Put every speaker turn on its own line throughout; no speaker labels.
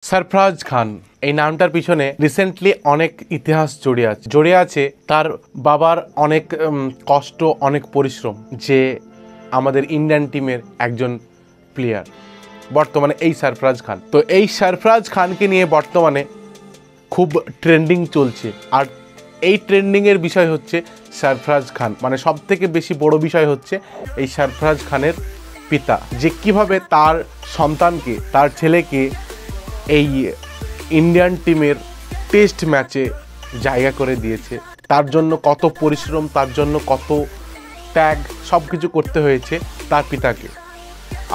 সরফরাজ খান এই নামটার পিছনে রিসেন্টলি অনেক ইতিহাস জড়িয়ে আছে তার বাবার অনেক কষ্ট, অনেক পরিশ্রম, যে আমাদের ইন্ডিয়ান টিমের একজন প্লেয়ার বর্তমানে এই সরফরাজ খান। তো এই সরফরাজ খানকে নিয়ে বর্তমানে খুব ট্রেন্ডিং চলছে, আর এই ট্রেন্ডিংয়ের বিষয় হচ্ছে সরফরাজ খান। মানে সব থেকে বেশি বড় বিষয় হচ্ছে এই সরফরাজ খানের পিতা, যে কিভাবে তার সন্তানকে, তার ছেলেকে এই ইন্ডিয়ান টিমের টেস্ট ম্যাচে জায়গা করে দিয়েছে, তার জন্য কত পরিশ্রম, তার জন্য কত ত্যাগ, সব কিছু করতে হয়েছে তার পিতাকে।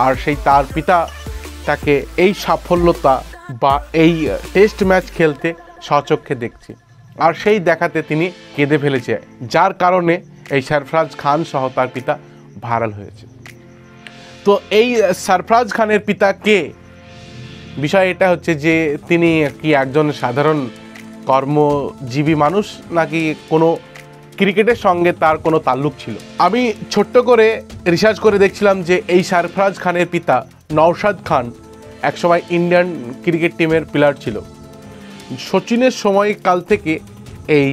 আর সেই তার পিতা তাকে এই সাফল্যতা বা এই টেস্ট ম্যাচ খেলতে স্বচক্ষে দেখছে, আর সেই দেখাতে তিনি কেঁদে ফেলেছে, যার কারণে এই সরফরাজ খান সহ তার পিতা ভাইরাল হয়েছে। তো এই সরফরাজ খানের পিতা কে? বিষয় এটা হচ্ছে যে তিনি কি একজন সাধারণ কর্মজীবী মানুষ, নাকি কোনো ক্রিকেটের সঙ্গে তার কোনো তাল্লুক ছিল। আমি ছোট্ট করে রিসার্চ করে দেখছিলাম যে এই সরফরাজ খানের পিতা নওশাদ খান একসময় ইন্ডিয়ান ক্রিকেট টিমের প্লেয়ার ছিল। সচিনের সময়কাল থেকে এই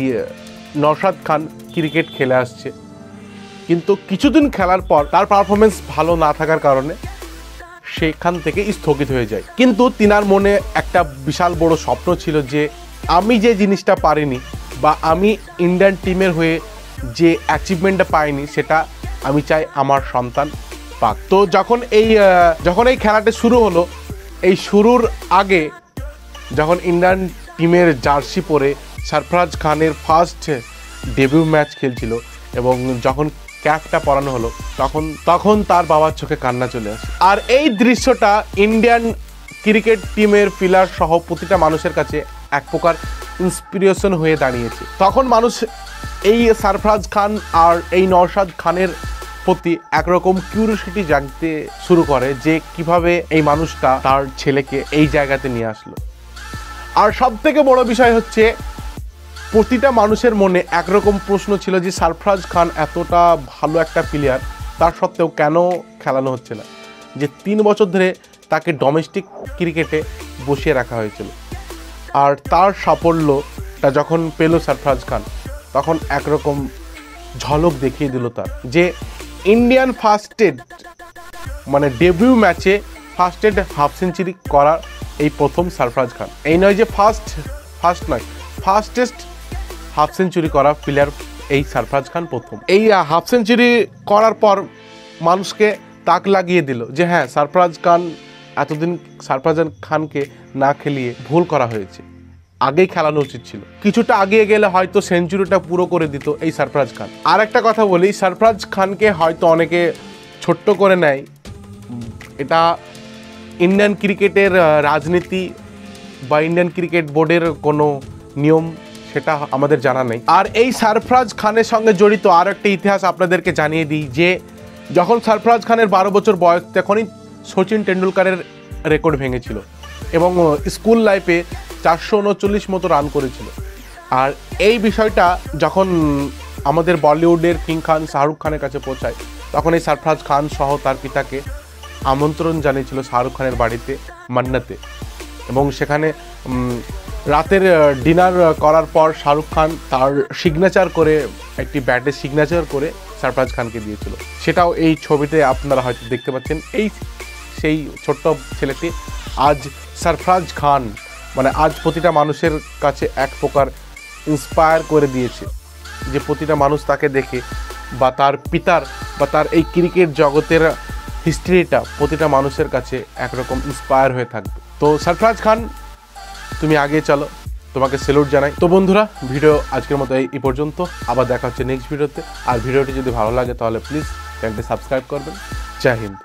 নওশাদ খান ক্রিকেট খেলে আসছে, কিন্তু কিছুদিন খেলার পর তার পারফরমেন্স ভালো না থাকার কারণে সেখান থেকে স্থগিত হয়ে যায়। কিন্তু তিনার মনে একটা বিশাল বড় স্বপ্ন ছিল যে আমি যে জিনিসটা পারিনি, বা আমি ইন্ডিয়ান টিমের হয়ে যে অ্যাচিভমেন্টটা পাইনি, সেটা আমি চাই আমার সন্তান পাক। তো যখন এই খেলাটা শুরু হলো, এই শুরুর আগে যখন ইন্ডিয়ান টিমের জার্সি পরে সরফরাজ খানের ফার্স্ট ডেবিউ ম্যাচ খেলছিল এবং যখন ক্যাপটা পরানো হলো, তখন তার বাবার চোখে কান্না চলে আসে। আর এই দৃশ্যটা ইন্ডিয়ান ক্রিকেট টিমের প্লেয়ার সহ প্রতিটা মানুষের কাছে এক প্রকার ইন্সপিরেশন হয়ে দাঁড়িয়েছে। তখন মানুষ এই সরফরাজ খান আর এই নওশাদ খানের প্রতি একরকম কিউরিওসিটি জাগতে শুরু করে, যে কিভাবে এই মানুষটা তার ছেলেকে এই জায়গাতে নিয়ে আসলো। আর সব থেকে বড় বিষয় হচ্ছে প্রতিটা মানুষের মনে একরকম প্রশ্ন ছিল যে সরফরাজ খান এতটা ভালো একটা প্লেয়ার, তার সত্ত্বেও কেন খেলানো হচ্ছে না, যে 3 বছর ধরে তাকে ডোমেস্টিক ক্রিকেটে বসিয়ে রাখা হয়েছিল। আর তার সাফল্যটা যখন পেল সরফরাজ খান, তখন একরকম ঝলক দেখিয়ে দিল তার, যে ইন্ডিয়ান ফার্স্টেড মানে ডেবিউ ম্যাচে ফার্স্টেড হাফ সেঞ্চুরি করার এই প্রথম সরফরাজ খান। এই নয় যে ফার্স্টেস্ট হাফ সেঞ্চুরি করা প্লেয়ার এই সরফরাজ খান প্রথম। এই হাফ সেঞ্চুরি করার পর মানুষকে তাক লাগিয়ে দিল যে হ্যাঁ, সরফরাজ খানকে না খেলিয়ে ভুল করা হয়েছে, আগেই খেলানো উচিত ছিল। কিছুটা আগিয়ে গেলে হয়তো সেঞ্চুরিটা পুরো করে দিত এই সরফরাজ খান। আর একটা কথা বলি, সরফরাজ খানকে হয়তো অনেকে ছোট্ট করে নেয়, এটা ইন্ডিয়ান ক্রিকেটের রাজনীতি বা ইন্ডিয়ান ক্রিকেট বোর্ডের কোনো নিয়ম, সেটা আমাদের জানা নেই। আর এই সরফরাজ খানের সঙ্গে জড়িত আর একটা ইতিহাস আপনাদেরকে জানিয়ে দিই, যে যখন সরফরাজ খানের 12 বছর বয়স, তখনই সচিন টেন্ডুলকারের রেকর্ড ভেঙেছিল এবং স্কুল লাইফে 439 মতো রান করেছিল। আর এই বিষয়টা যখন আমাদের বলিউডের কিং খান শাহরুখ খানের কাছে পৌঁছায়, তখন এই সরফরাজ খান সহ তার পিতাকে আমন্ত্রণ জানিয়েছিল শাহরুখ খানের বাড়িতে মান্নাতে, এবং সেখানে রাতের ডিনার করার পর শাহরুখ খান তার সিগনেচার করে, একটি ব্যাটে সিগনেচার করে সরফরাজ খানকে দিয়েছিল। সেটাও এই ছবিতে আপনারা হয়তো দেখতে পাচ্ছেন। সেই ছোট্ট ছেলেটি আজ সরফরাজ খান, মানে আজ প্রতিটা মানুষের কাছে এক প্রকার ইন্সপায়ার করে দিয়েছে, যে প্রতিটা মানুষ তাকে দেখে বা তার পিতার বা তার এই ক্রিকেট জগতের হিস্ট্রিটা প্রতিটা মানুষের কাছে একরকম ইন্সপায়ার হয়ে থাকবে। তো সরফরাজ খান, তুমি আগে চলো, তোমাকে স্যালুট জানাই। তো বন্ধুরা, ভিডিও আজকের মতো এই পর্যন্ত, আবার দেখা হচ্ছে নেক্সট ভিডিওতে। আর ভিডিওটি যদি ভালো লাগে তাহলে প্লিজ চ্যানেলটি সাবস্ক্রাইব করবেন। জয় হিন্দ।